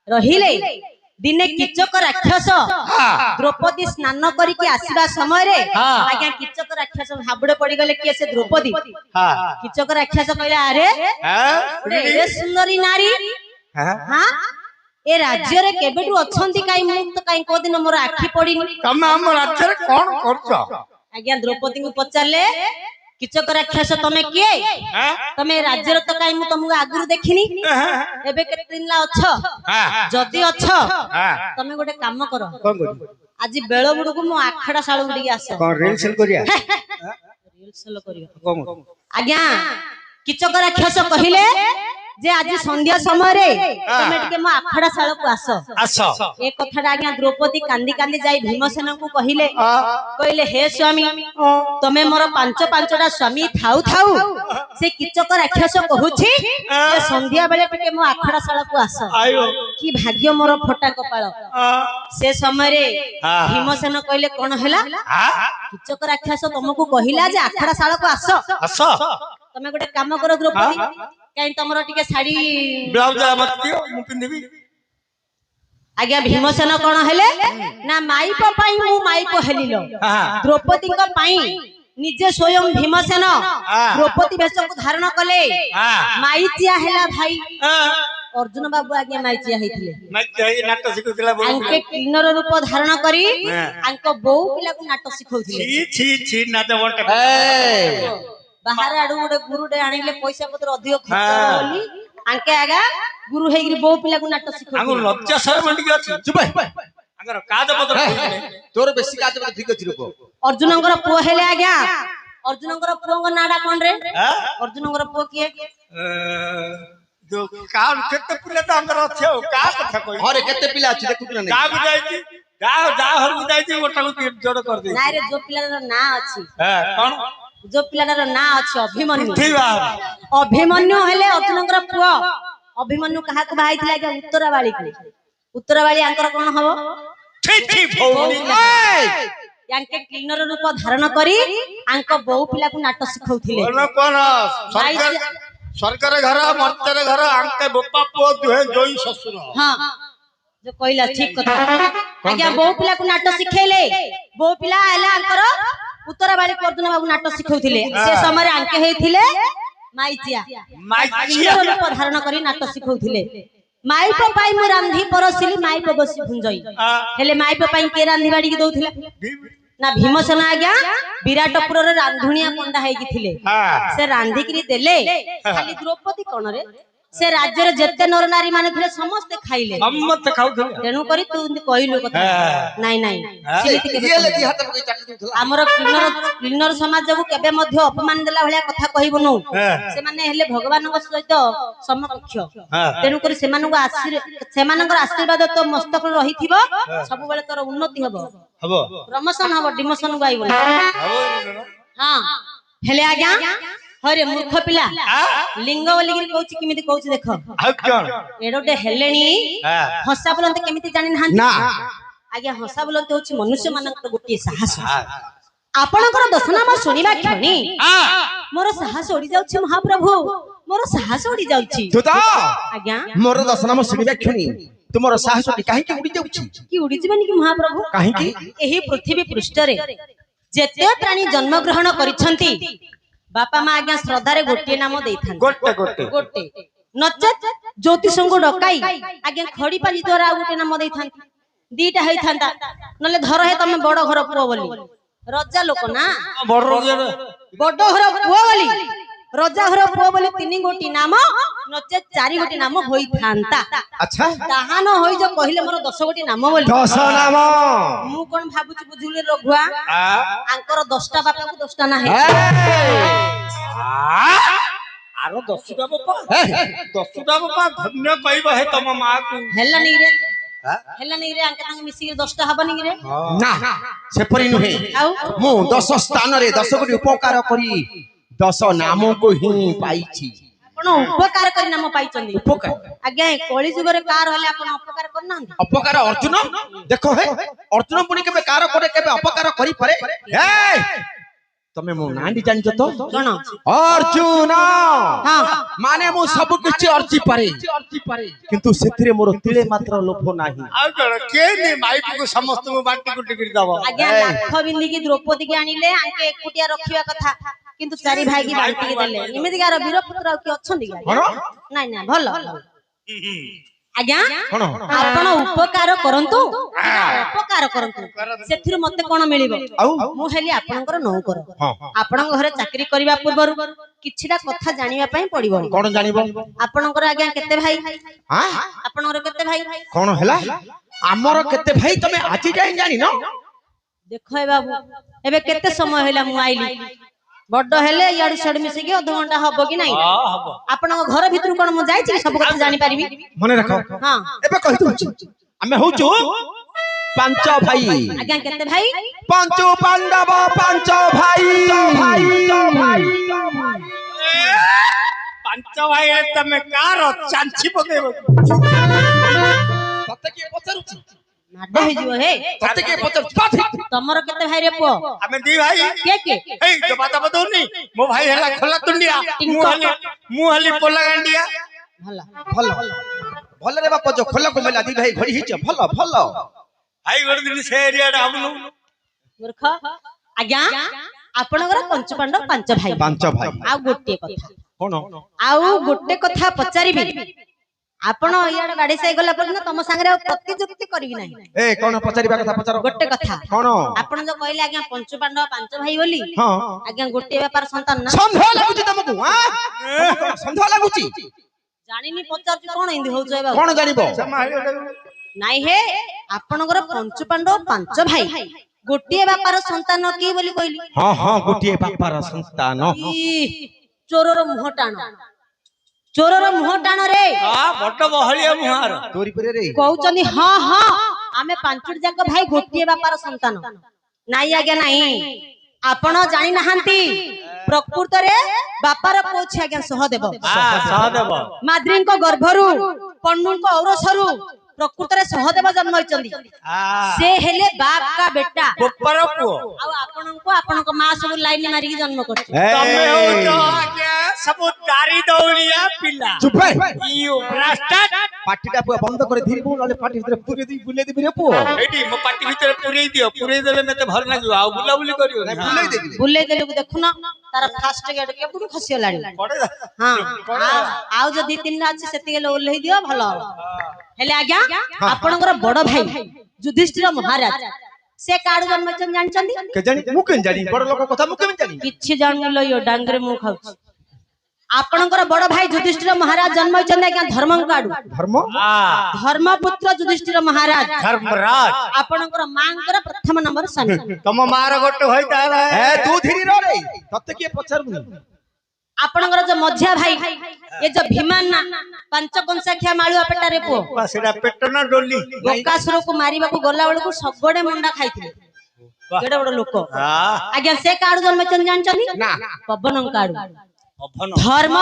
रहिले दिने किचक राक्षस द्रौपदी स्नान करके आसीबा समय रे आज्ञा किचक राक्षस हाबुड़े पड़ी गले किए से द्रौपदी किचक राक्षस कहला अरे ए सुंदरी नारी हां ए राज्य रे केबेटू अछंती काई मुक्त काई को दिन मोर आखी पड़ीनी तमे हम राज्य रे कोन करछो आज्ञा द्रौपदी को पचारले किचक राक्षस तमे किए तमे राज्य रे तो काई मु तुमको आगुर देखिनी एबे केते दिन ला अछ जदी अछ तमे गोटे काम करो कोन करी आज बेलो बुडू को मु आखडा साळू उडी आस कोन रील सेल करिया रील सेल करियो कोन आज्ञा किचक राक्षस कहिले जे आज संध्या समय रे तमे टिके म आखडा साळ को आस ए कथाडा आज्ञा द्रौपदी कांदी कांदी जाई भीमसेन को कहिले हे स्वामी तमे मोर पांच पांचटा स्वामी थाउ थाउ से किचक राक्षस कहूछि जे संध्या बेले टिके म आखडा साळ को आस की भाग्य मोर फटा कपाळ से समय रे भीमसेन कहिले कोन हला किचक राक्षस तुमको कहिला जे आखडा साळ को आस तमे गोटे काम करो द्रौपदी कहीं तमरो टिके साड़ी ब्लाउज मत दियो मु पिंदिबी आज्ञा भीमसेन कोन हेले ना माईप पई मु माईप हेलिलो द्रौपदी को पई निजे स्वयं भीमसेन द्रौपदी वेश को धारण कले माईचिया हेला भाई अर्जुन बाबू आज्ञा माईचिया हेथिले माईचिया नाटक सिखुतिला बोल अंके किन्नर रूप धारण करी अंको बौ पिला को नाटक सिखौथिले छी नाटक बंट बाहर आडू गोटे गुरु डे आनिले पैसा पत्र अधिक खर्च होली आंके आगा गुरु हेगिरी बो पिला को नाटक सिखो आगो लज्जा शर्म टिके अछि चुप आगर काज पत्र तोर बेसी काज पत्र ठीक अछि रुको अर्जुनंगर पो हेले आज्ञा अर्जुनंगर पुओ नाडा कोन रे अर्जुनंगर पो किए जो कान केते पिला त अंगर अछि का कथा कोइ अरे केते पिला अछि देखु न का बुझाइ छी जा हर बुझाइ छी गोटा को जोड़ कर दे ना रे जो पिला ना अछि कोन जो पिलार ना अछि अभिमन्यु अभिमन्यु हेले अर्जुनंगर पुओ अभिमन्यु कहा को भाईथिला के उत्तराबाली आंकर कोन हबो छी भौनी यांके किन्नर रूप धारण करी आंक बौ पिला को नाटक सिखौथिले कोन सरकार घर मर्तर घर आंके बोपा पो दुहे जोई ससुर हां जो कहला ठीक कथा आज्ञा बौ पिला को नाटक सिखेले बौ पिला आला आंकर उत्तराबाली अर्जुन बाबू नाटक सिखौथिले से समय आंके हेथिले माईचिया रूप धारण करी नाटक सिखौथिले माईप पाई मु रांधी परसिली माईप बसी भुंजई हेले माईप पाई के रांधी बाडी के दउथिला ना भीमसेन आज्ञा विराटपुर रे रांधुनिया पंडा हेकी थिले से रांधी करी देले खाली द्रौपदी कोन रे से राज्य रे जत्ते नर नारी माने थिले समस्त खाइले समस्त खाउथिले तेनु करी तू कहिलु कथा नाही सिलिति के ये हाथ पकई चाटी दिउथला हमर किन्नर समाज को केबे मध्ये अपमान देला भलिया कथा कहिबनु से माने हेले भगवान को सहित समकक्ष तेनु करी सेमानकर आशीर्वाद तो मस्तक रहिथिबो सब बेले तोर उन्नति हबो प्रमोशन हबो डिमोशन गाइबो हां हेले आज्ञा हरे मूर्ख पिला लिंग बोलिगिरी कहूची किमिति कहूची देखो एडोटे हेलेनी हंसा बोलते केमिति जानि नाहंती ना आज्ञा हंसा बोलते होची मनुष्य मानकर गोटी साहस आपनकर दशनाम सुनिबा क्षणी मोर साहस ओडी जाउची महाप्रभु मोर साहस ओडी जाउची तुता आज्ञा मोर दशनाम सुनिबा क्षणी तुमरो साहस काहे के उडी जाउची की उडी जीवनी की महाप्रभु काहे की एही पृथ्वी पृष्ठ रे जेते प्राणी जन्म ग्रहण करिसंती बापा मां आज्ञा श्रद्धा रे गोटे नाम देथान गोटे नचेत ज्योतिष को डकाई आज्ञा खड़ी पाली द्वारा गोटे नाम देथान दीटा हेथांता नले धर हे तमे बड़ घर पुओ बोली रजा लोक ना बड़ घर पुओ बोली रजा घर पुओ बोली तीन गोटी नाम नचेत चारि गोटी नाम होई थांता अच्छा ताहान होई जो कहिले मोर 10 गोटी नाम बोली 10 नाम मु कोन भाबुची बुझुले रघुआ आंकर 10टा बापा को 10टा ना हे आरो 10टा बापा धन्य कहबो हे तम मां को हेलनी रे अंके तांगे मिसी 10टा हबनी रे ना से परि नुहे मु 10 स्थान रे 10 गोटी उपकार करी 10 नाम को ही पाइछि अपन उपकार करी नाम पाइचंदी उपकार आज्ञा कली जुग रे कार हले अपन उपकार करना उपकार अर्जुन देखो हे अर्जुन पुनी केबे कार करे केबे उपकार करी पारे हे तमे मो नांडी जानछ तो कौन अर्जुन हाँ माने मु सब किछि अर्जी पारे किंतु सेथिरे मोर तिले मात्र लोभ नाही ଆଉ କଣ କେ ନି ମାଇପ को समस्त को बाटी कुटी कर दबो आज्ञा लाख बिंदी की द्रौपदी की आनिले आके एकुटिया रखिया कथा किंतु चारि भाई की बांटी के देले इमिति गार वीरपुत्र आ के अछंदी गार नाही ना भलो आज्ञा कोन आपण उपकार करंतु उपकार करंतु सेथिरु मते कोन मिलिबो मु हेली आपनकर नौकर आपन घरे चाकरी करबा पूर्वरु किछिटा कथा जानिबा पई पड़िबो कोन जानिबो आपनकर आज्ञा केते भाई हां आपनकर केते भाई कोन हला हमर केते भाई तमे आजि जाय जानि न देखो ए बाबू एबे केते समय हैला मु आइली बड्ड हेले याडू सड मिसे के आधा घंटा हबो कि नाही आपन घर भितर कोन मु जाई छी सब कथा जानि पारिबी मने रखो हां एबे कहि दउ हमें होचु पांच भाई आज्ञा केते भाई पंचु पांडव पांच भाई ପାଞ୍ଚ ଭାଇ ତମେ କାର ଚାଞ୍ଚି ପକେଇବ तते के पचरुची माडो हे जिवो हे तते के पचरुची तमरो केते भाई रे पो ଆମେ ଦି ଭାଇ के ଏଇ ତ ବାତା ବଦଉନି ମୋ ଭାଇ ହେଲା ଖୋଲା ତୁଣ୍ଡିଆ ମୁଁ ହଲି ପୋଲା ଗାଣ୍ଡିଆ भला भलो भलो रे बाप जो खोला को मेला दी भाई घड़ी हिच भलो भलो ଭାଇ ଗୋଟେ ଦିନ ସେ ଏରିଆ ରେ ଆମनु मूर्ख आज्ञा आपनकर पंच पांडव पांच भाई आ गोटे कथा कोन आउ गोटे कथा पचारिबी आपण इयाडे गाडी साइ गला पर तम संगे प्रतिजुक्ति करबी नाही ए कोन पचारिबा कथा पचारो गोटे कथा कोन आपण जो कहले आज्ञा पंच पांडव पांच भाई बोली हां आज्ञा गोटे व्यापार संतान ना संध्या लागुची तमकु हां संध्या लागुची जानिनी पचारती कोन हिंदी होउछ ए बाबू कोन जानिबो नाही हे आपनकर पंच पांडव पांच भाई गोटे व्यापार संतान की बोली कहली हां हां गोटे व्यापार संतान चोरर मुह टाण रे हां बड्ड बहलिया मुहार तोरी परे रे कहउचनी हां हां आमे पांचुट जाक भाई गोटे व्यापार संतान नाही आज्ञा नाही आपण जानि नहांती प्रकृत रे व्यापार कोछि आज्ञा सहदेव सहदेव माद्रीन को गर्भरु पन्नु को औरसरु प्रकृत रे सहदेव जन्म होइचंदी से हेले बाप का बेटा गोपर को आ आपण को आपण को मां सब लाइन मारी के जन्म करछ तमे हो तो आज्ञा सब दारी दौड़िया पिला चुप रे इयो ब्रास्टर पाटीटा बंद करे धीरे बोल नले पाटी भीतर पुरे दी बुले दी रे पो एडी मो पाटी भीतर पुरे दियो पुरे देले मते भर लागो आ बुला बुली करियो बुले दे को देखुना तार फास्ट गेट के बुडू खसी लानी हां आउ जो दी तीन अछि सेति गेले ओल्ही दियो भलो हेले आज्ञा आपनकर बड़ भाई युधिष्ठिर महाराज से काड जन्म जानचंदी के जानी मु केन जानी बड़ लोक कथा मु केन जानी किछि जानलो यो डांगरे मु खाउ आपनकर बड़ भाई युधिष्ठिर महाराज जन्म होइचंदी आज्ञा धर्म काडू धर्मपुत्र युधिष्ठिर महाराज धर्मराज आपनकर मांकर प्रथम नंबर सन तम मार गोट होई तारा ए तू धीरे रो रे तते के पछारबु आपनकर जो मझिया भाई ये जो भीमान ना पंच कंसाख्या माळुआ पेटा रे पो सेटा पेट ना डोली गोकासुर को मारिबा को गला बेल को सबडे मंडा खाइथिले केडे बड़ लोक आज्ञा से काडू जन्म जानचनी ना पवन काडू पवन धर्म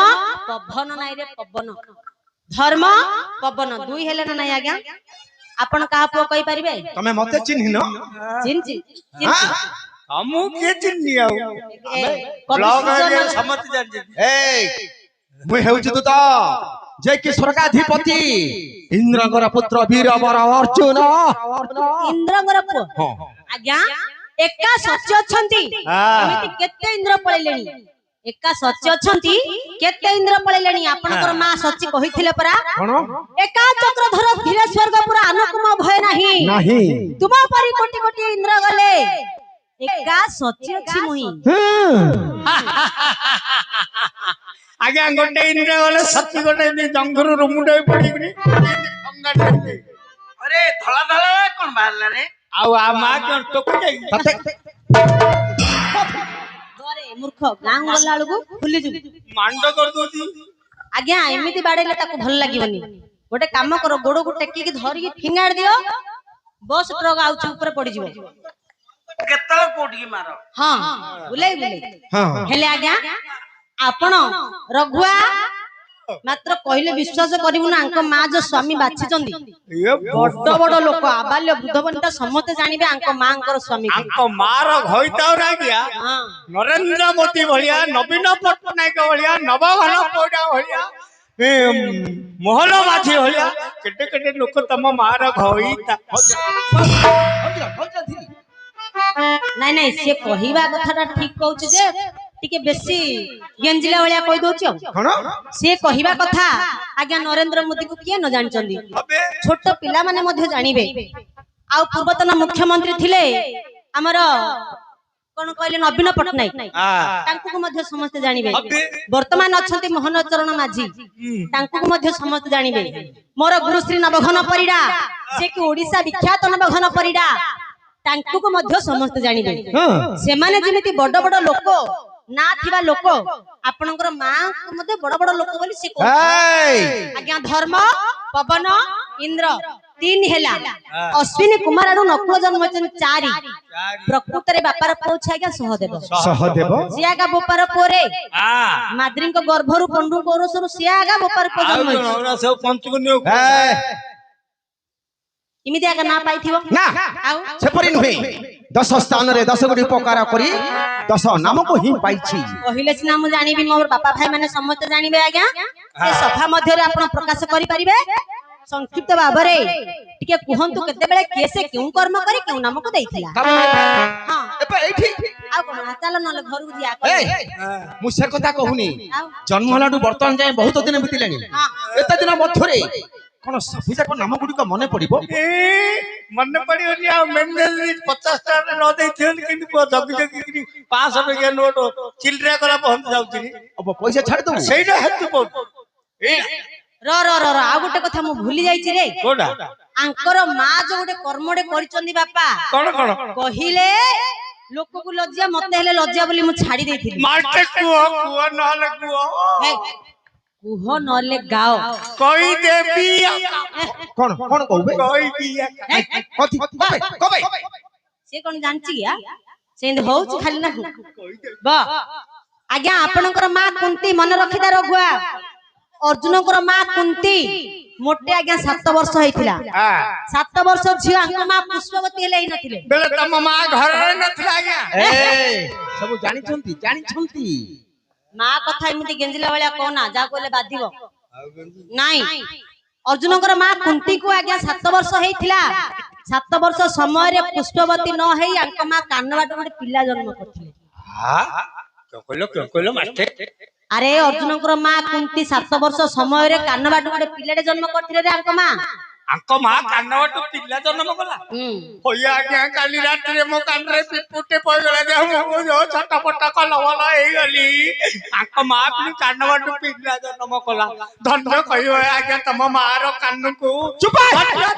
पवन नाइ रे पवन धर्म पवन दुई हेले ना नाइ आज्ञा आपण कहा पो कहि परिबे तमे मते चिन्हि न चिन्ह हमू के चिन्नी आउ ब्लॉग में समझ जान ए मु हेउछु तो जय की स्वर्गाधिपति इंद्रंगर पुत्र वीरवर अर्जुन इंद्रंगर पो हां आज्ञा एका सच्च अछंती एमिति केते इंद्र पळेलेनी एका सच्च अछंती केते इंद्र पळेलेनी आपनकर मां सच्ची कहिथिले परा कोन एका चक्रधर धीरे स्वर्गपुर अनुपम भय नाही तुम परि कोटि कोटि इंद्र गले एका सच्ची अछि मोहि आगे गोटे इंद्र वाले सच्ची गोटे जंगरू रुमुडे पड़ीगनी ठंगा ठंडी अरे धला धला कोन बाहरला रे आउ आ मा कोन टोक जाई दोरे मूर्ख गां गला लगु फुली जु मांड कर दोती आज्ञा एमिति बाडेले ताको भल लागिवनी गोटे काम करो गोडो को टेकी के धरि के फिंगाड़ दियो बस ट्रक आउछ ऊपर पड़ी जिवो केतल कोठी मारो हां बुलाई बुलाई हां हेले आज्ञा आपण रघुआ मात्र कहले विश्वास करिबु ना अंक मां जो स्वामी बाछिचंदी ये बड़ बड़ लोक आबाल्य वृद्ध वनिता समस्त जानिबे अंक मांकर स्वामी आंको मार घइताउरा गया हां नरेंद्र मोदी भलिया नवीन पट्टनायक भलिया नवघन पौडा भलिया मोहन माझी भलिया केटे केटे लोक तम मार घइता नाइ नाइ से कहिबा कथाटा ठीक कहउछ जे टिके बेसी गेंजिला भलिया कहि दोछ कोन से कहिबा कथा आज्ञा नरेंद्र मोदी को किए न जानचंदी छोट पिला माने मध्ये जानिबे आ पूर्वतन मुख्यमंत्री थिले हमर कोन कहले नवीन पट्टनायक तांको को मध्ये समस्त जानिबे वर्तमान अछंती मोहन चरण माझी तांको को मध्ये समस्त जानिबे मोर गुरुश्री नवघन परिडा से कि ओडिसा विख्यात नवघन परिडा तांको को मध्ये समस्त जानिबे से माने जेमिति बड़ बड़ लोक ना थिबा लोक आपनकर मां को मध्ये बड़ बड़ लोक बोली से को आज्ञा धर्म पवन इंद्र तीन हेला अश्विनी कुमार आडू नकुल जन्म होचन चारि प्रकृत रे बापार पौछ आज्ञा सहदेव सियागा बोपार पोरे माद्री को गर्भरु पंडु कोरसरु सियागा बोपार को जन्म होचन सब पंचगुन्य इमिति आगा ना पाइथिबो ना सेपरि नहे 10 स्थान रे 10 गुडी उपकार करी 10 नाम को ही पाइछि कहिले सिना मु जानिबी मोर बापा भाई माने समस्त जानिबे आज्ञा ए सभा मध्य रे आपण प्रकाश करि परिबे संक्षिप्त भाबरे टिके कुहंतु केते बेले केसे क्यों कर्म करी क्यों नाम को देइथिला हां एपे एठी आ कोन चल नले घर को जिया कर मु से कथा कहूनी जन्म हलाडू वर्तमान जाय बहुत दिन बितिलेनी एते दिन मथुरे कोन सभी जाक नाम गुडी को मने पड़िबो मन पड़ियोनी आ मेंदे 50 टा न देथिन किंतु जगी जगी 500 रुपया नोट चिल्ड्रा करा पहुंच जाउची अब पैसा छाड़ दो सेइडा हेतु ए र र र आ गोटे कथा मु भूली जाईची रे कोडा आंकर मां जो गोटे कर्मडे करचंदी बापा कोन कोन कहिले लोक को लज्जा मते हेले लज्जा बोली मु छाड़ी देथिली माटे कुओ नले कुओ कुहो नले गाओ कोई देवी कोन कोन कहबे कोई बिया कथि कबे से कोन जानची गया सेंद होउछ खाली ना बा आज्ञा आपनकर मां कुंती मन रखिदा रघुआ अर्जुनकर मां कुंती मोटे आज्ञा 7 वर्ष होइथिला 7 वर्ष झिया अंक मां पुष्पवती हेले नथिले बेले तम मां घर रे नथिला आज्ञा ए सब जानि छंती मां कथा इमिति गेंजिला वाला कोना जा कोले बाधिबो नाही अर्जुनकर मां कुंती को आज्ञा 7 वर्ष हेइथिला 7 वर्ष समय रे पुष्पवती न हेई अंक मां कानवाट गोटे पिला जन्म करथिले हां क्यों कहलो मास्टर अरे अर्जुनकर मां कुंती 7 वर्ष समय रे कानवाट गोटे पिलाडे जन्म करथिले रे अंक मां कानवाट पिला जन्म कला होया आज्ञा काली रात रे मो कान रे पिपुटे पय गला दे मो जो छटा पटा कला वाला हे गली अंक मां अपनी कानवाट पिला जन्म कला धन्य कहियो आज्ञा तम मार कान को चुप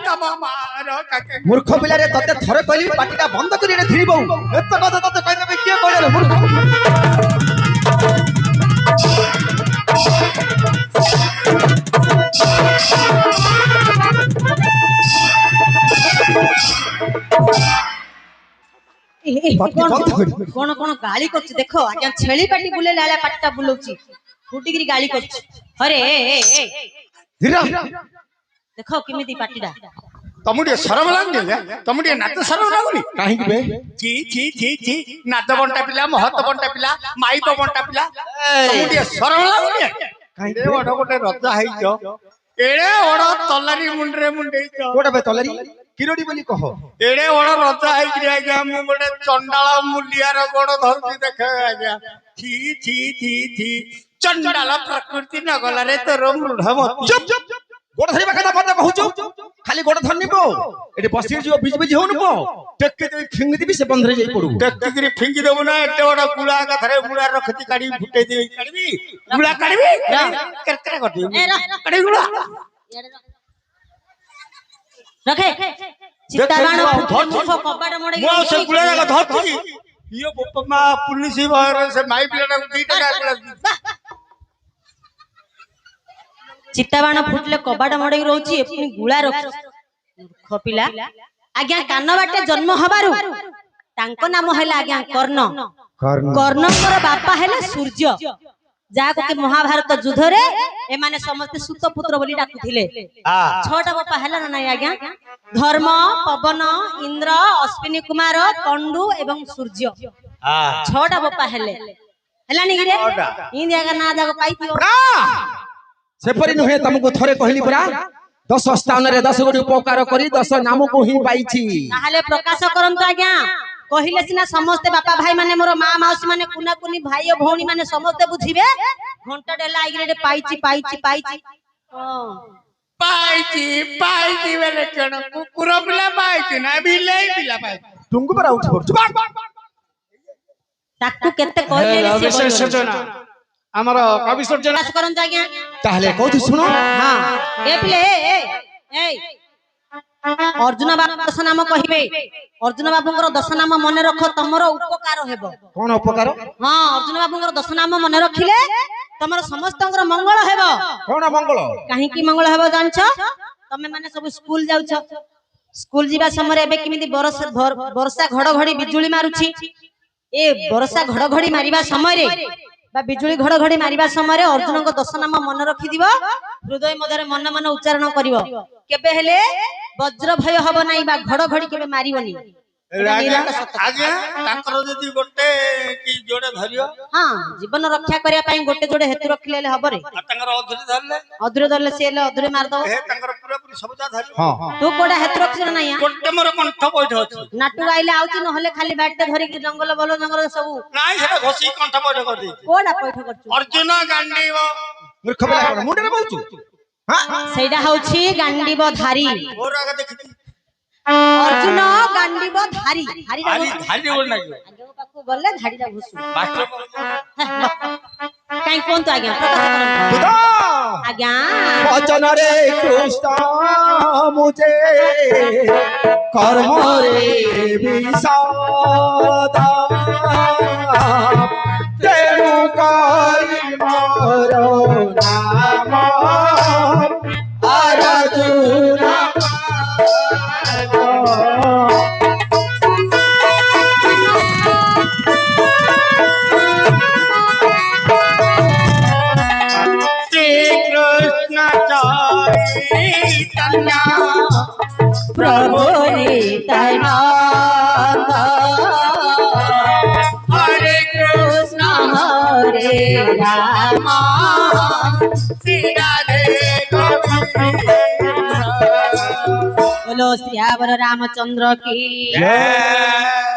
तम मार काके मूर्ख पिला रे तते थरे कहली पाटीटा बंद करी रे धीरी बहु एत कथा तते कहने में के कहले रे मूर्ख कोन कोन गाली करछ देखो आज्ञा छेली पाटी बुले लाला पाटा बुलौची फुटीगिरी गाली करछ अरे धीरा देखो किमिति पाटीडा तमुडे शरम लागनी तमुडे नाच शरम लागनी काहे कि बे ची नाच बंटा पिला महत बंटा पिला माइक बंटा पिला तमुडे शरम लागनी काहे ओड गोटे रजा हैचो एड़े ओड तलारी मुंडरे मुंडेइचो कोडा बे तलारी किरोडी बोली कहो एड़े ओड रजा हैची आज्ञा मु गोटे चंडाल मुलियार गोड़ धरती देखे आज्ञा ची चंडाल प्रकृति न गला रे तोर मूढ़ चुप गोड़ धरिबा कथा मत कहूचो खाली गोड़ धरनिबो एडी बसी जो बीज बीज होनुबो टेक्के दे फिंगी दिबी से बंधरे जाई पड़ू टेक्के फिंगी देबो ना एते बड़ा गुला कथरे मुड़ा रखती काडी फुटे देबी काडबी गुला काडबी करकरा कर दे काडी गुला रखे चित्ताबाण मुख कबाड़ मोड़े मो से गुला का धरती यो बप्पा पुलिस बाहर से माई पिलाटा दीटा गुला चित्ताबाण फुटले कबाड़ मोड़े रहउची एपुनी गुला रख खपिला आज्ञा कानबाटे जन्म हबारु तांको नाम हैला आज्ञा कर्ण कर्णकर बापा हैले सूर्य ଯାହାକୁ କି ମହାଭାରତ ଯୁଦ୍ଧରେ ଏମାନେ ସମସ୍ତେ ସୁତ ପୁତ୍ର ବୋଲି ଡାକୁଥିଲେ। 6ଟା ବାପା ହେଲା ନା ନାଇଁ ଆଜ୍ଞା? ଧର୍ମ, ପବନ, ଇନ୍ଦ୍ର, ଅଶ୍ବିନୀ କୁମାର, ପଣ୍ଡୁ ଏବଂ ସୂର୍ଯ୍ୟ। 6ଟା ବାପା ହେଲେ ହେଲାନି କି ରେ? ଇନ୍ଦି ଆଗ ନା ଯାକ ପାଇଥିବ। ସେପରି ନୁହେଁ, ତମକୁ ଥରେ କହିଲି ପରା 10 ସ୍ଥାନରେ 10 ଗୋଟି ଉପକାର କରି 10 ନାମକୁ ହିଁ ପାଇଛି। ତାହେଲେ ପ୍ରକାଶ କରନ୍ତୁ ଆଜ୍ଞା। କହିଲେ ସିନା ସମସ୍ତେ ବାପା ଭାଇ ମାନେ ମୋର ମା ମାଉସୀ ମାନେ କୁନା କୁନି ଭାଇ ଓ ଭଉଣୀ ମାନେ ସମସ୍ତେ ବୁଝିବେ। ଘଣ୍ଟା ଡେଲା ଆଇଗରେ ପାଇଛି ପାଇଛି ପାଇଛି। ପାଇଛି ପାଇଛି ବେଲେ କଣ କୁକୁର ପିଲା ପାଇଛି ନା ବିଲେଇ ପିଲା ପାଇଛି? ତୁଙ୍କୁ ପରା ଉଠି ପଡୁଛୁ। ତାକୁ କେତେ କହିଲେ ବି ସେ ସୂଚନା ଆମର କବି ସୂଚନା ପ୍ରକାଶ କରନ୍ତୁ ଆଜ୍ଞା। ତାହେଲେ କହୁଛି ଶୁଣ। ହଁ ଏ ପିଲେ ଏ ଅର୍ଜୁନ ବାବୁ 10 ନାମ କହିବେ। ଅର୍ଜୁନ ବାବୁଙ୍କର 10 ନାମ ମନେ ରଖ, ତମର ଉପକାର ହେବ। କଣ ଉପକାର? ହଁ, ଅର୍ଜୁନ ବାବୁଙ୍କର 10 ନାମ ମନେ ରଖିଲେ ତମର ସମସ୍ତଙ୍କର ମଙ୍ଗଳ ହେବ। କଣ ମଙ୍ଗଳ? କାହିଁକି ମଙ୍ଗଳ ହେବ ଜାଣିଛ? ତମେ ମାନେ ସବୁ ସ୍କୁଲ ଯାଉଛ। ସ୍କୁଲ ଯିବା ସମୟରେ ଏବେ କେମିତି ବର୍ଷା ଘଡଘଡି ବିଜୁଳି ମାରୁଛି। ଏ ବର୍ଷା ଘଡଘଡି ମାରିବା ସମୟରେ ବା ବିଜୁଳି ଘଡଘଡି ମାରିବା ସମୟରେ ଅର୍ଜୁନଙ୍କ 10 ନାମ ମନେ ରଖିଦିବ। ହୃଦୟ ମଧ୍ୟରେ ମନ ମନ ଉଚ୍ଚାରଣ କରିବ। କେବେ ହେଲେ ବଜ୍ର ଭୟ ହବ ନାହିଁ ବା ଘଡଘଡି କେବେ ମାରିବନି। ଆଜ୍ଞା ତାଙ୍କର ଯଦି ଗୋଟେ କି ଯୋଡେ ଧରିବ, ହଁ, ଜୀବନ ରକ୍ଷା କରିବା ପାଇଁ ଗୋଟେ ଯୋଡେ ହେତୁ ରଖିଲେ ହେଲେ ହବରେ। ତାଙ୍କର ଅଧୁରେ ଧରିଲେ ସେ ହେଲେ ଅଧୁରେ ମାରିଦବ। ତାଙ୍କର ପୁରାପୁରି ସବୁ ଯା ଧରିବ। ତୁ କୋଡା ହେତୁ ରଖିଛ ନା ନାଇଁ? ଗୋଟେ ମୋର କଣ୍ଠ ପଇଠ ଅଛି। ନାଟୁ ଗାଇଲେ ଆଉଚି, ନହେଲେ ଖାଲି ବ୍ୟାଟଟେ ଧରିକି ଜଙ୍ଗଲ ବଲ ଜଙ୍ଗଲ ସବୁ ନାଇଁ ସେଟା ଘଷି କଣ୍ଠ ପଇଠ କରିଦେଇଛି। କୋଡା ପଇଠ କରୁଛୁ? ଅର୍ଜୁନ ଗାଣ୍ଡୀବ। ମୂର୍ଖ ପିଲା କଣ ମୁଣ୍ଡରେ କହୁଛୁ? ସେଇଟା ହଉଛି ଗାଣ୍ଡିବ ଧାରୀ। ମୋର ଆଗ ଦେଖିଛି ଅର୍ଜୁନ ଗାଣ୍ଡିବ ଧାରୀ। ଧାରି ବୋଲି ଲାଗିବ। ଆଗକୁ ପାଖକୁ ଗଲେ ଧାଡିଟା ଘୁଷୁ। ମାଷ୍ଟର କାଇଁ କୁହନ୍ତୁ ଆଜ୍ଞା, ପ୍ରକାଶ କରନ୍ତୁ ଆଜ୍ଞା। ବଚନରେ କୃଷ୍ଣ ମୁझे କର୍ମରେ ବିଷାଦ ତେଣୁ କରି ମୋର ନାମ ଅର୍ଜୁନ। प्रभु नित्यानंद हरे कृष्ण हरे राम श्री राधे गोविंद। बोलो श्यावर रामचंद्र की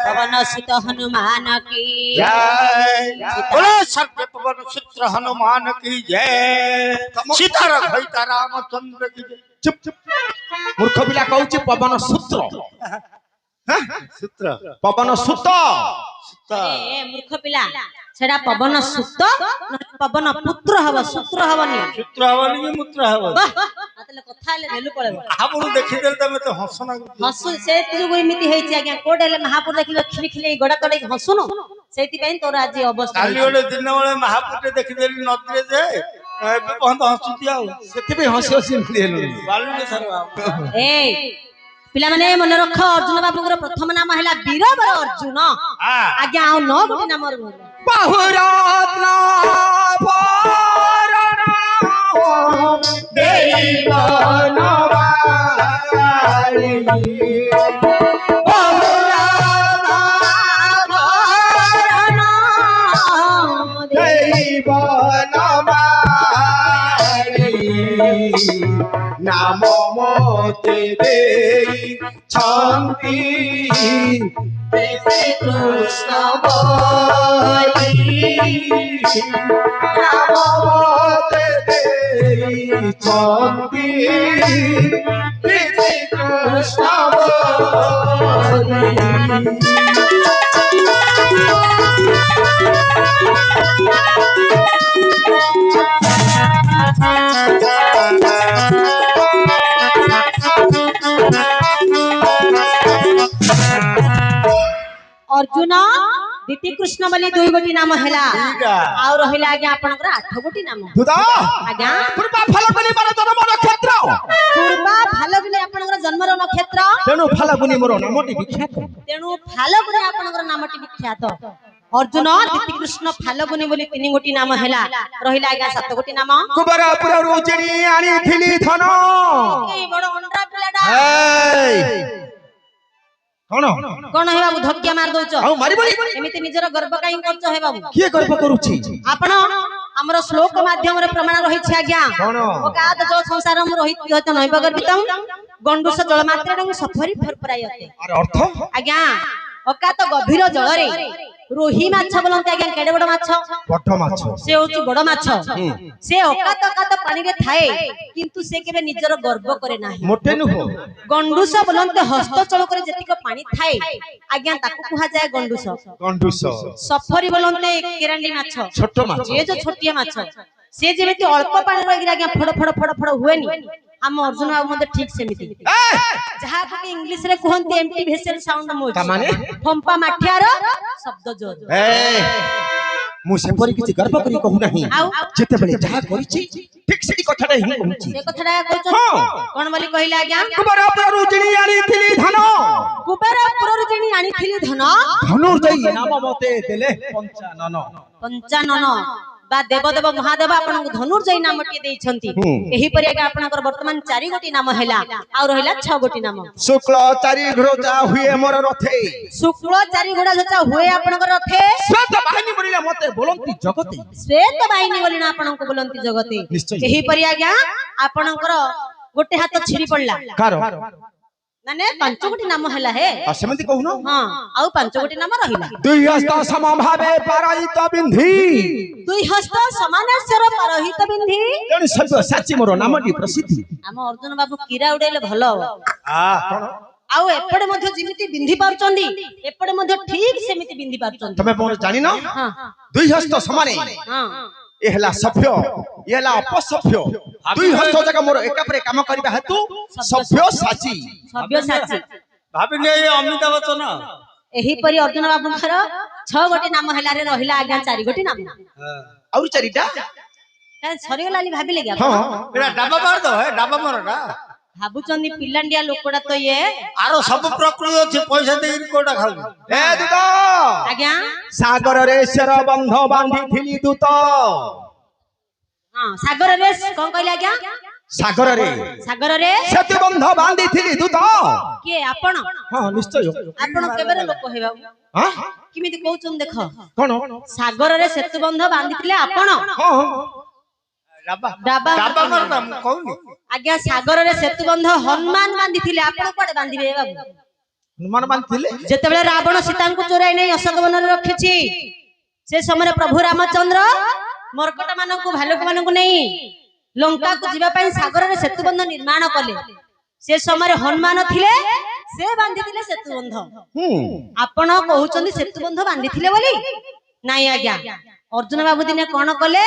पवन सुत हनुमान की बोलो सर्व पवन सुत हनुमान की जय। सीताराम भैता रामचंद्र की जय। चुप चुप मूर्ख पिला कहूची पवन सूत्र। सूत्र पवन सुत। मूर्ख पिला सेडा पवन सुत पवन पुत्र हव, सूत्र हवनी। सूत्र हवनी कि मूत्र हवनी? मतलब कथा ले भेलु पळेबो। महापुर देखि देल तमे तो हसना हसु से तुगु इमिति हेछि आज्ञा। कोडेले महापुर देखिलो खिली खिली गोडा तडे हसुनो, सेति पई तोर आज अवस्था। काली ओले दिन बेले महापुर देखि देली नदीरे जे एबे बंद हसुती आ सेति पे हसी हसी देलु बालु ने सरवा। ए पिला माने मन रख, अर्जुन बाबूर प्रथम नाम हैला वीरवर अर्जुन। आज्ञा आ 9 गोटी नाम रे बहुरत्न भरण देवन वाली बहुरत्न भरण देवन वाली नाम मोते देई छंती श्री कृष्ण बोली नाम मोते देई छंती श्री कृष्ण बोली। अर्जुन दीति कृष्ण बोली 2 गोटी नाम हैला। आ रहिला आज्ञा आपनकर 8 गोटी नाम। दुदा आज्ञा पूर्वा फाल्गुनी मोर जन्म नक्षत्र। पूर्वा फाल्गुनी आपनकर जन्मर नक्षत्र। तेनु फाल्गुनी मोर नामटी विख्यात। तेनु फाल्गुनी आपनकर नामटी विख्यात। अर्जुन दिति कृष्ण फाल्गुनी बोली 3 गोटी नाम हैला रहिला आज्ञा 7 गोटी नाम कुबेरपुर रोजिणी आनिथिली धन ए बड़ अंडा पिलाडा कौन हे बाबू धक्का मार दोच मारी बोली एमिति निजर गर्व काई करछ हे बाबू किए गर्व करूची आपण हमर श्लोक माध्यम रे प्रमाण रही छै आज्ञा ओकाद जल संसार हम रहित होत नैव गर्वितम गंडूस जल मात्रे सफरी फरफरायते अरे अर्थ आज्ञा ओकात गभीर जल रे रोही माछ बोलते आज्ञा केडे बड़ माछ बड़ माछ से होची बड़ माछ से ओकात पानी रे थाए किंतु से केबे निजर गर्व करे नाही मोटे नु हो गंडूस बोलते हस्त चल करे जतिक पानी थाए आज्ञा ताकू कुहा जाय गंडूस गंडूस सफरी बोलते केरांडी माछ छोटो माछ ये जो छोटिया माछ से जेमिति अल्प पानी रही आज्ञा फड़ फड़ फड़ फड़ हुएनी हम अर्जुन बाबू मते ठीक सेमिति जहा कि इंग्लिश रे कहंती एम्प्टी वेसल साउंड मोज माने फंपा माठियार शब्द जोर ए मु सेपरी किछि गर्व करी कहू नाही जेते बेले जहा करिछि ठीक सेही कथाटा ही कहूछि से कथाटा कहछ कोन बोली कहिला आज्ञा कुबेरपुर रोजिणी आनिथिली धन कुबेरपुर रोजिणी आनिथिली धन धनुर्जयी नाम मते देले 55 बा देवदेव महादेव आपन धनुर्जयी नाम टी देइछंती एही परि आगे आपनकर वर्तमान 4 गोटी नाम हैला आ रहिला 6 गोटी नाम शुक्ल 4 घोड़ा हुए मोर रथे शुक्ल 4 घोड़ा जचा हुए आपनकर रथे श्वेत बाहिनी बोलिला मते बोलंती जगते श्वेत बाहिनी बोलिना आपनको बोलंती जगते एही परि आगे आपनकर गोटे हाथ छिड़ी पड़ला कार माने 5 गोटी नाम हैला हे आ सेमंती कहूनो हां आउ 5 गोटी नाम रहिला दुई हस्त समभावे पराहित बिंधी दुई हस्त समानेश्वर पराहित बिंधी तेणु सत्य साची मोर नामटी प्रसिद्धि हम अर्जुन बाबू कीरा उडेले भलो आ कोन आउ एपड़े मध्ये जिमिति बिंधी पारचंदी एपड़े मध्ये ठीक सेमिति बिंधी पारचंदी तमे मोर जानि न हां दुई हस्त समाने हां एहला सभ्य एहला अपसभ्य दुई हस्त जका मोर एका परे काम करबा हेतु सभ्य साची भाभी ने अमिताभ बच्चन एही परि अर्जुन बाबू खर 6 गोटी नाम हैला रे रहिला आज्ञा 4 गोटी नाम और चारिटा का सरी लाली भाबी ले गया हां एरा डाबा मार दो है डाबा मारना भाबु चंदी पिलांडिया लोकड़ा तो ये आरो सब प्रकृति अछि पैसा देई कोडा खाउ ए दूत आज्ञा सागर रे शेर बंध बांधी थिली दूत हां सागर रे कोन कहले आज्ञा सागर रे सेतु बंध बांधी थिली दूत के आपण हां निश्चय आपण केबेरे लोक हेबा हां किमिति कहउछन देख कोन सागर रे सेतु बंध बांधिथिले आपण हां डाबा मारता कहउनी आज्ञा सागर रे सेतु बंध हनुमान बांधिथिले आपण कोडे बांधिबे बाबू हनुमान बांधिथिले जेतेबेले रावण सीता को चोराई नै अशोक वन रे रखिछि से समय प्रभु रामचंद्र मरकट मानकु भालुक मानकु नै लंका को जीवा पई सागर रे सेतु बंध निर्माण कले से समय हनुमान थिले से बांधिथिले सेतु बंध आपण कहउचंदी सेतु बंध बांधिथिले बोली नाई आज्ञा अर्जुन बाबू दिने कोन कले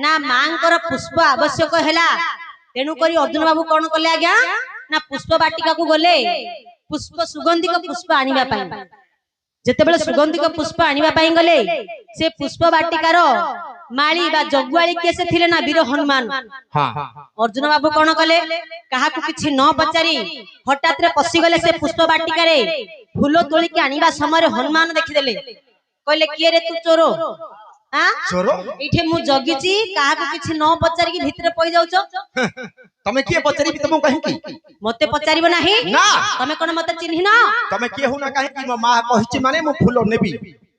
ना मांकर पुष्प आवश्यक हैला तेनु करी अर्जुन बाबू कोन कले आज्ञा ना पुष्प बाटिका को गले पुष्प सुगंधिक पुष्प आनिबा पई जेतेबेले सुगंधिक पुष्प आनिबा पई गले से पुष्प बाटिकार माली बा जगुआली केसे थिले ना वीर हनुमान हां अर्जुन बाबू कोन कले काहा को किछि न पचारी हठात रे पसी गले से पुष्प बाटिका रे फूल तोली के आनिबा समय हनुमान देखि देले कहले किए रे तू चोरो हां चोरो इठे मु जगिची काहा को किछि न पचारी के भीतर पई जाउछो तमे किए पचारी तमो कहि की मते पचारिबो नाही ना तमे कोन मते चिन्हि न तमे किए हो ना कहि की मो मां कहिछि माने मु फूल नेबी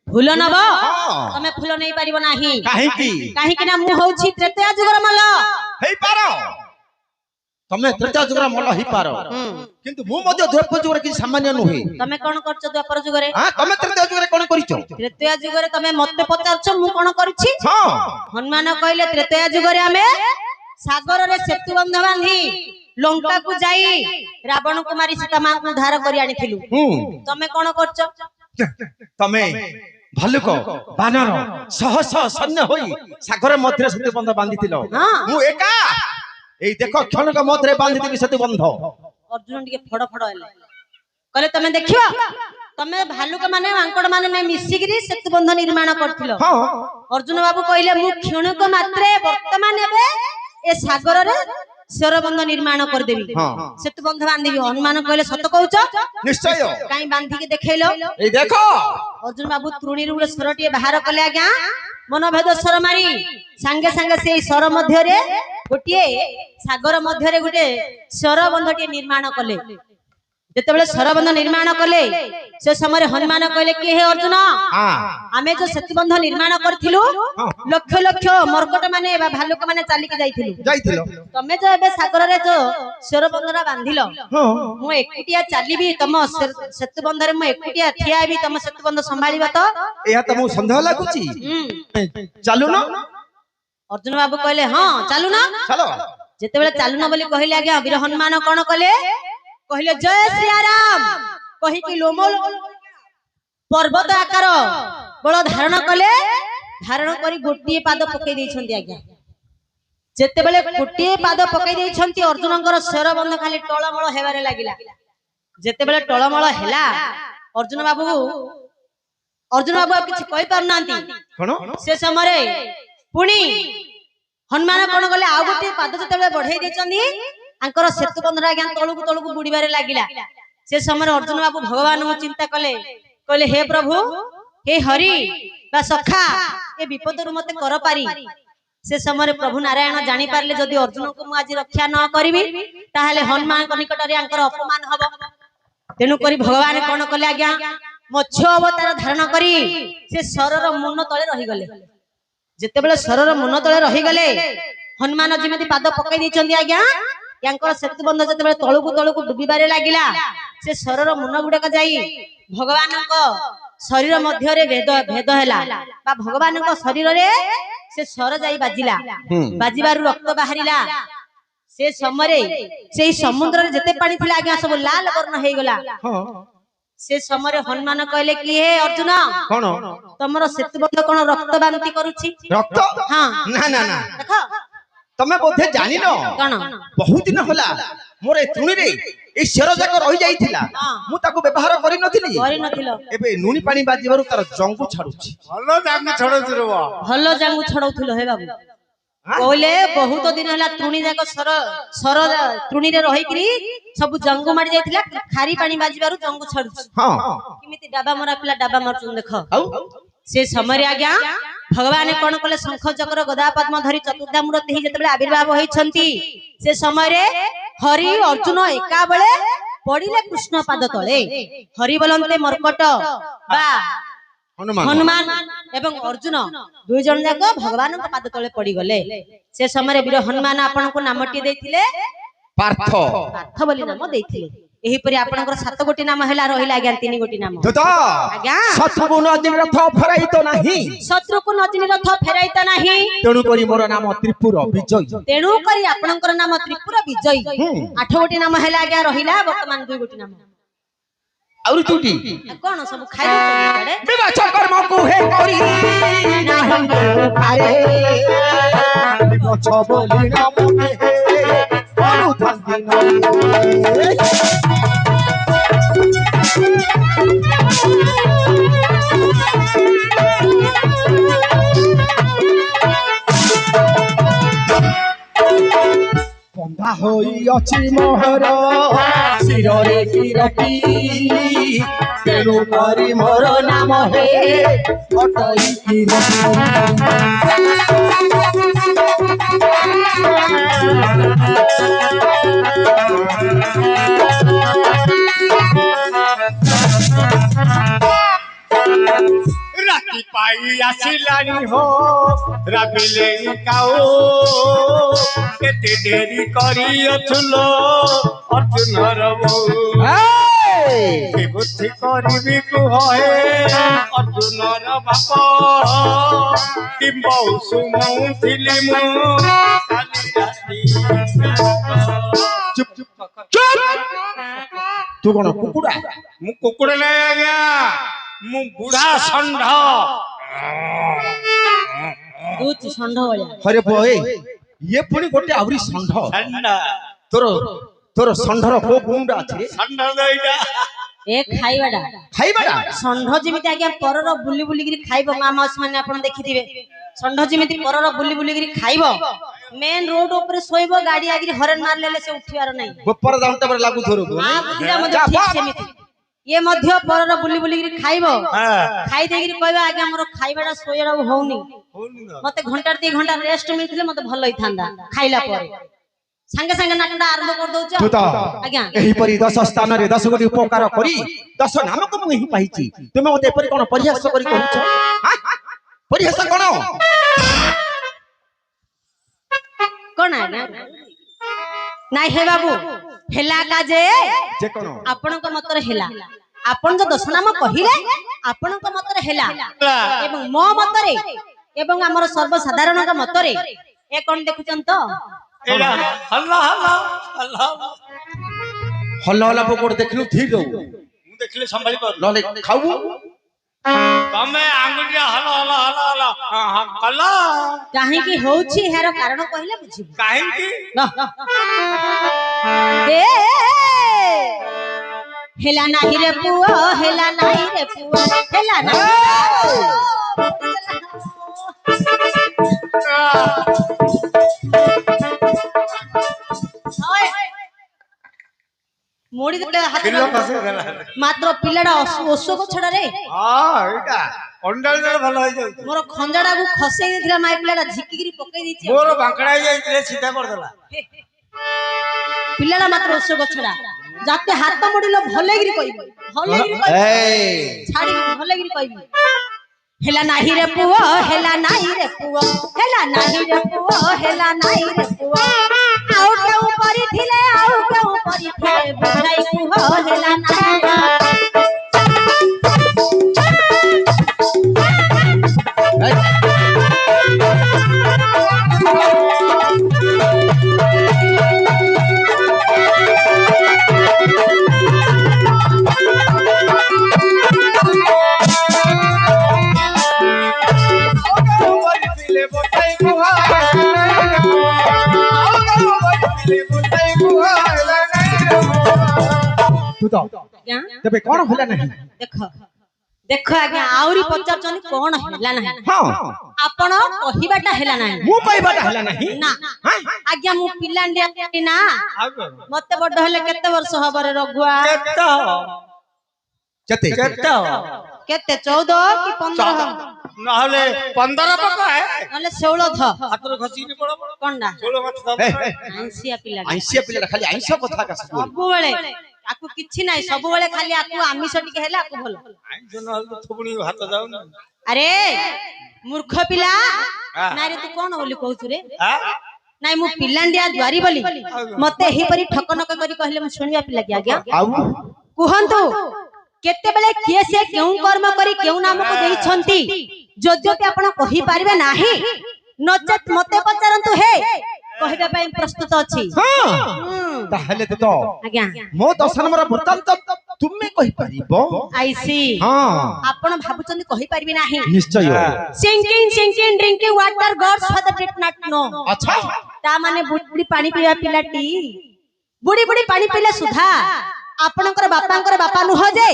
फूल नब हां तमे फूल नै पारिबो नाही काहे की ना मु होछि त्रेतया जुगर मल हेई पारो तमे त्रेतया जुगर मल ही पारो किंतु मु मध्य द्वापर जुगर कि सामान्य नुहे तमे कोन करछ द्वापर जुगरे हां तमे त्रेतया जुगर कोन करिछो त्रेतया जुगरे तमे मते पचारछ मु कोन करछि हां हनुमान कहले त्रेतया जुगरे आमे सागर रे सेतु बंध बांधी लंका को जाई रावण को मारी सीता मां को उद्धार करी आनिथिलु तमे कोन करछ तमे भालुक बानर सहस सैन्य होई सागर मध्य सेतु बंध बांधिथिलो मु एका एई देखो क्षणक मध्य बांधिथिबि सेतु बंध अर्जुन टिके फड़ फड़ हेले कहले तमे देखियो तमे भालुक माने मांकड़ माने नै मिसिगिरी सेतु बंध निर्माण करथिलो हां अर्जुन बाबू कहले मु क्षणक मात्रे वर्तमान एबे ए सागर रे शेरबंध निर्माण कर देबी सेतु बंध बांधिबी हनुमान कहले सत कहउछ निश्चय काई बांधी के देखैलो ए देखो अर्जुन बाबू तृणी रू स्वरटी बाहर कले आज्ञा मनभेद स्वर मारी सांगे सांगे से स्वर मध्य गोटे सागर मध्य गोटे स्वर बंधटी निर्माण कले जेतेबेले सरबंध निर्माण कले से समय हनुमान कहले कि हे अर्जुन आमे जो सेतुबंध निर्माण करथिलु लक्ष लक्ष मर्कट माने बा भालुक माने चालिक जाइथिलु तमे जो एबे सागर रे जो सरबंधरा बांधिलो मु एकुटिया चालिबी तम सेतुबंध रे मु एकुटिया ठियाबी तम सेतुबंध संभाळिबा तो एहा त मु संदेह लागुची चालू न अर्जुन बाबू कहले हां चालू ना चलो जेतेबेले चालू ना बोली कहले आज्ञा वीर हनुमान कोन कहले कहले जय श्री राम कहि कि लोमल पर्वत आकार बळ धारण कले धारण करी गोटिए पाद पकई दैछंती आज्ञा जेतेबेले गोटिए पाद पकई दैछंती अर्जुनकर शेरबंध खाली टळमळ हेबारे लागिला जेतेबेले टळमळ हेला अर्जुन बाबू किछि कहि पारनांती कोन से समय पुणी हनुमान कोन गले आ गोटिए पाद जेतेबेले बढ़ाई दैछंती आंकर सेतुबंधरा आज्ञा तळुकु तळुकु बुडीबारे लागिला से समय अर्जुन बाबू भगवान को चिंता कले कहले हे प्रभु हे हरि बा सखा ए विपद रु मते कर पारी से समय प्रभु नारायण जानि पारले जदि अर्जुन को मु आज रक्षा न करिवि ताहाले हनुमान को निकट रे आंकर अपमान हबो तेनु करी भगवान कोन कले आज्ञा मत्स्य अवतार धारण करी से सरर मुन तळे रहि गले जेतेबेले सरर मुन तळे रहि गले हनुमान जिमेति पाद पकई दैछंती आज्ञा यांकर सेतुबंध जेतेबेले तळुकु तळुकु डुबिबारे लागिला से सरर मुन गुडक जाई भगवानक शरीर मध्य रे भेद हैला बा भगवानक शरीर रे से सर जाई बाजिला बाजिबारु रक्त बाहरिला से समय से समुद्र रे जते पानी थिला आज्ञा सब लाल वर्ण हे गला से समय हनुमान कहले कि हे अर्जुन कोन तमरो सेतुबंध कोन रक्त बांति करूछि रक्त हां ना ना ना देखो तमे बोधे जानि न कोन बहुत दिन होला मोरे तुणी रे ए शेर जाक रहि जाइथिला मु ताको व्यवहार करि नथिलो एबे नुनी पानी बाजिबारु तार जंगु छाडुछि भलो जांगु छडौछु रे भलो जांगु छडौथिलो हे बाबू कहले बहुत दिन होला तुणी जाक सर तुणी रे रहि करी सब जंगु मारि जाइथिला खारी पानी बाजिबारु जंगु छाडुछि हां किमिति डाबा मरा पिला डाबा मारचुन देखो से समय आज्ञा भगवान कोन कले शंख चक्र गदा पद्म धरि चतुर्धा मूर्ति ही जतबे आविर्भाव होइछंती से समय रे हरि अर्जुन एका बेले पडिले कृष्ण पाद तळे हरि बोलन्ते मर्कट बा हनुमान एवं अर्जुन दुई जन जाक भगवान पाद तळे पड़ी गले से समय वीर हनुमान आपन को नामटी देथिले पार्थ बोली नाम देथिले एही परि आपनकर 7 गोटी नाम हैला रहिला आज्ञा 3 गोटी नाम आज्ञा शत्रु को नदिन रथ फेराइतो नाही शत्रु को नदिन रथ फेराइतो नाही तेनु करी मोर नाम त्रिपुर विजय तेनु करी आपनकर नाम त्रिपुर विजय 8 गोटी नाम हैला आज्ञा रहिला वर्तमान 2 गोटी नाम औरी टूटी कोन सब खाइ पड़े विवाच कर्म को हे करी नाही पारे विवाच बोली नाम हे कोनु थांदी नाही बंधा होई अछि मोहर शिरोरे किरती तेनु करी मोर नाम हे अटई किरती राती पाई आसिलानी हो राबिले काओ केते देरी करी अथुलो अर्जुन रबो के बुद्धि करबी कुह हे अर्जुन र बाप किंबौ सुमौ थिली मु काली राती चुप तू कोन कुकुडा मु कुकुडा नै आज्ञा मु बुढ़ा षंढ दूच षंढ वाला अरे बोए ये पुनी गोटे आवरी षंढ तोर षंढर को गुंडा अछि षंढ दैडा ए खाइबाडा षंढ जिमिति आज्ञा परर बुली बुली गिरी खाइबो मामास माने आपण देखिथिबे षंढ जिमिति परर बुली बुली गिरी खाइबो मेन रोड ऊपर सोइबो गाड़ी आगिरी हरन मार लेले से उठिवार नै गोपर दांटा पर लागु थोरो हां बुझिरा मजे ठीक सेमिति ये मध्य परर बुली बुली खाइबो खाई देगिरी कहबा आगे हमर खाइबाटा सोयडा होउनी मते घंटा 2 घंटा रेस्ट मिलथिले मते भल होई थांदा खाइला पर संगे संगे नाटकटा आरंभ कर दउछ तू तो आज्ञा एही परी 10 स्थान रे 10 गोटी उपकार करी 10 नामक मु ही पाइची तुमे मते एपरी कोन परिहास करी कहूछ हां परिहास कोन कोन आज्ञा नाइ हे बाबू हेला का जे कोन आपण को मतरे हेला आपण जो 10 नाम कहिले आपण को मतरे हेला एवं मो मतरे एवं हमर सर्वसाधारण का मतरे ए कोन देखुचन तो एला अल्लाह अल्लाह अल्लाह हल्ला हल्ला पकोड़ देखलु ठीक हो मु देखले संभाली पर लले खाऊ तमे आंगुलिया हल्ला हल्ला हल्ला हल्ला हां कला काहे की होउची हेर कारण कहले बुझी काहे की ए हेला नाही रे पुओ हेला नाही रे पुओ हेला नाही मोड़ी दे हाथ मात्र पिलाडा ओसो को छडा रे हां एटा अंडाल जळ भलो होई जाय मोर खंजाडा को खसई देथिला माय पिलाडा झिकिगिरी पकई दिछि मोर बांकड़ा जाय सीधा कर देला पिलाडा मात्र ओसो को छडा जाते हाथ मोड़िलो भलेगिरी कहबी भलेगिरी कहबी छाड़ी भलेगिरी कहबी हेला नाही रे पुओ हेला नाही रे पुओ हेला नाही रे पुओ हेला नाही रे पुओ आउ केउ परी थिले बुझाई पुओ हेला नाही तू तो तबे कोन होला नहीं देखो देखो आज्ञा आउरी पचारचनी कोन होला नहीं हां आपण कहिबाटा होला नहीं मु कहिबाटा होला नहीं ना आज्ञा मु पिलांडिया ना मते बड हले केते वर्ष हबरे रघुआ केते 14 कि 15 नहले 15 पका है नले 16 थ हातर खसी नि पड़ कोंडा 16 मत आंसिया पिला खाली आइंसिया कथा का सब सब बेले आकु किछि नाही सब बेले खाली आकु आमिष टिके हेला आकु भलो आइंस नहल तो थुबणी हाथ जाउ न अरे मूर्ख पिला नारे तू कोन बोली कहू रे नाइ मु पिलांडिया द्वारी बोली मते एही परी ठकनक करी कहले मु सुनिया पिला कि आज्ञा कुहंतु केते बेले किए से केउ कर्म करी केउ नाम को देई छंती जोजोपि आपण कहि पारिबे नाही नचेत मते पचारंतु हे कहिबा पई प्रस्तुत अछि हां ताहले तो आज्ञा मो 10 नंबर वृत्तांत तुमे कहि परिबो आई सी हां आपण भाबुचंदी कहि पारिबे नाही निश्चय sinking drinking water god's father did not know अच्छा ता माने बुडी पानी पिया पिलाटी बुडी पानी पिले सुधा आपनकर बापांकर बापा नुह जे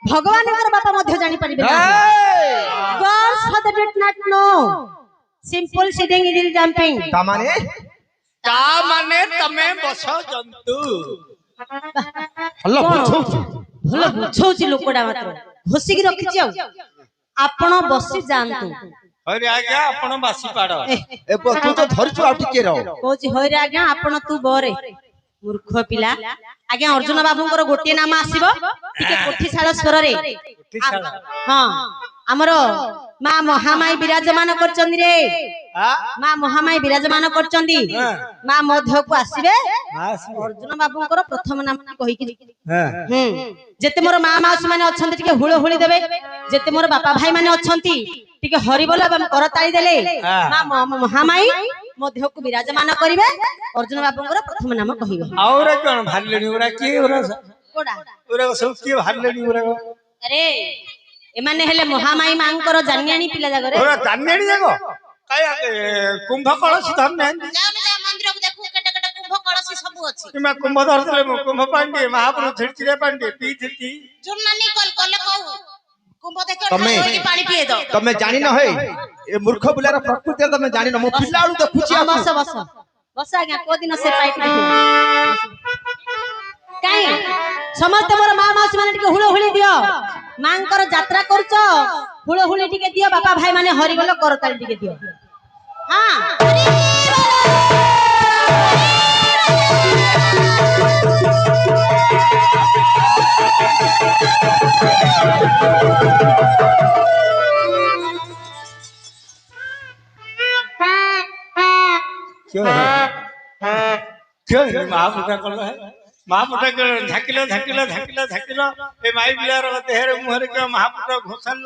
भगवानकर बापा मध्य जानि परिबे ना god's father did not know simple sitting is jumping ता माने तमे बस जंतु हल्ला बुझौची लोकडा मात्र घोसी की रखिछि आपण बसी जानतु अरे आज्ञा आपण बासी पाड़ ए तू तो धरछु आ टिके रहो कोची होइरे आज्ञा आपण तू बरे मूर्ख पिला आज्ञा अर्जुन बाबूंकर गोटे नाम आसीबो टिके कोठीशाଳ स्वर रे हां हमरो मां महामाई विराजमान करचंदी रे मां महामाई विराजमान करचंदी मां मध्य को आसीबे अर्जुन बाबूंकर प्रथम नाम कहि कि जेते मोर मां माउसी माने अछंती टिके हुळ हुळी देबे जेते मोर बापा भाई माने अछंती टिके हरि बोल एवं करताली देले मां महामाई मध्य को विराजमान करिवे अर्जुन बाबूंकर प्रथम नाम कहिबे और कोन भाललेनी उरा के उरा कोडा उरा सब के भाललेनी उरा अरे एमाने हेले महामाई मांकर जानियानी पिला जागरे उरा जानियानी जागो काय कुंभ कलश धर नै जाऊ जा मंदिर को देखु केटा केटा कुंभ कलश सब अछि किमा कुंभ धरले कुंभ पांडे महाप्रभु छिड़चिरे पांडे पीथि जुर्नानी कल कले कहू कुंभ देखो तमे पानी पिए दो तमे जानि न होय ए मूर्ख बुलार प्रकृति तमे जानि न मो पिलाळू देखुची बस आज्ञा को दिन से पाइप କାଇଁ ସମସ୍ତେ ମୋର ମା ମାଉସୀ ମାନେ ଟିକେ ହୁଳହୁଳି ଦିଅ ମାଙ୍କର ଯାତ୍ରା କରୁଛ ହୁଳହୁଳି ଟିକେ ଦିଅ ବାପା ଭାଇ ମାନେ ହରିବୋଲ କରତାଳି ଟିକେ ଦିଅ ହଁ क्यों महापुटा कल है महापुटा झाकिलो झाकिलो झाकिलो झाकिलो ए माई बिलार देहरे मुहरे के महापुटा घोषाल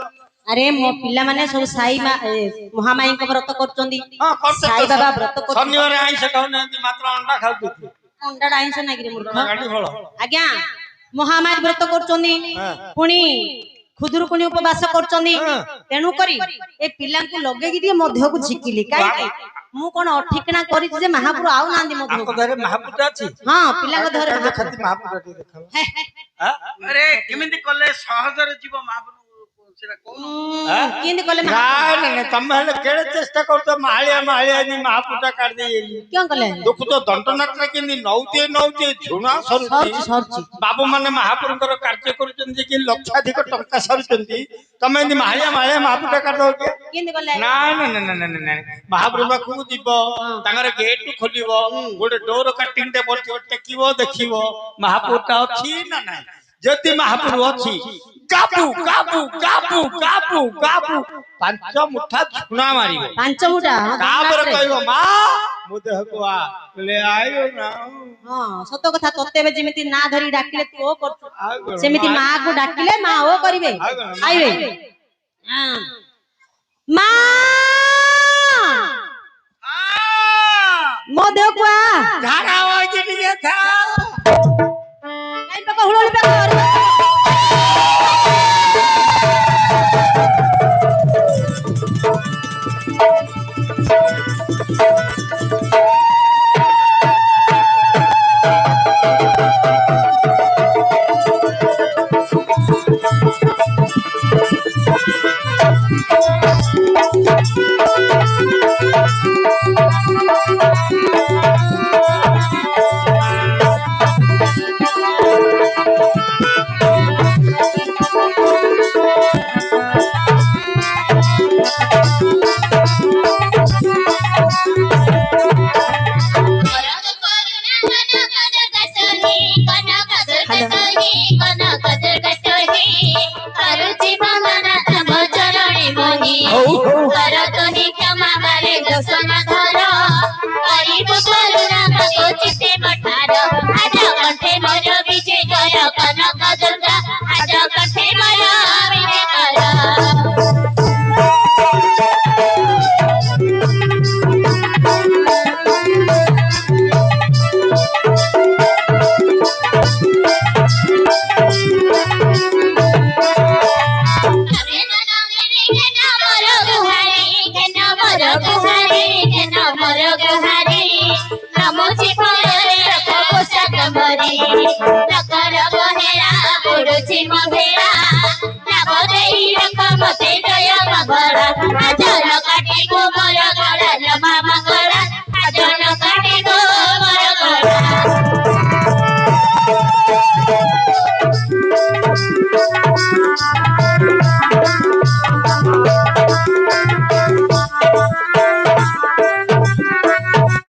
अरे मो पिला माने सब साई महामाई को व्रत करचंदी साई बाबा व्रत कर शनिवार आइस खाउना मात्र अंडा खाउती अंडा आइस ना गिरे मूर्ख गाडी फळ आज्ञा महामाई व्रत करचंदी पुणी खुदुरुकुणी उपवास करचंदी तेनु करी ए पिला को लगे कि दिए मध्य को झिकिली काई मु कोन अठिकना करी जे महापुर आउ नांदी मध्य को धरे महापुटा अछि हां पिला को धरे देखति महापुटा देखाओ अरे केमिति कले सहजरे जीव महापुर केंदी कले ना तम हेले केड़े चेष्टा करतो माळिया माळिया नि महापुटा काट दे क्यों कले दुख तो दंडनाटना केंदी नौते झुणा सरची बाबू माने महापुरकर कार्य करूचंदी कि लक्षाधिक टंका सरचंदी तमे नि माळिया माळिया महापुटा काट दो केंदी कले ना ना ना ना ना महापुर बाकू दिबो तांगर गेट खोलिबो गोटे डोर कटिंग टे बोलतो टेकिबो देखिबो महापुरटा अछि ना ना जति महापुर अछि कापू कापू कापू कापू कापू पांच मुठा झुणा मारी पांच मुठा तापर कहबो मां मो देह को आ ले आयो ना हां सत कथा तत्ते जेमिति ना धरी डाकिले तू ओ करछु सेमिति मां को डाकिले मां ओ करिवे आइवे हां मां मो देह को आ धारा होई जे था काई बाबा हुळुळी पे कर Nakara bohera, puruchi mohera.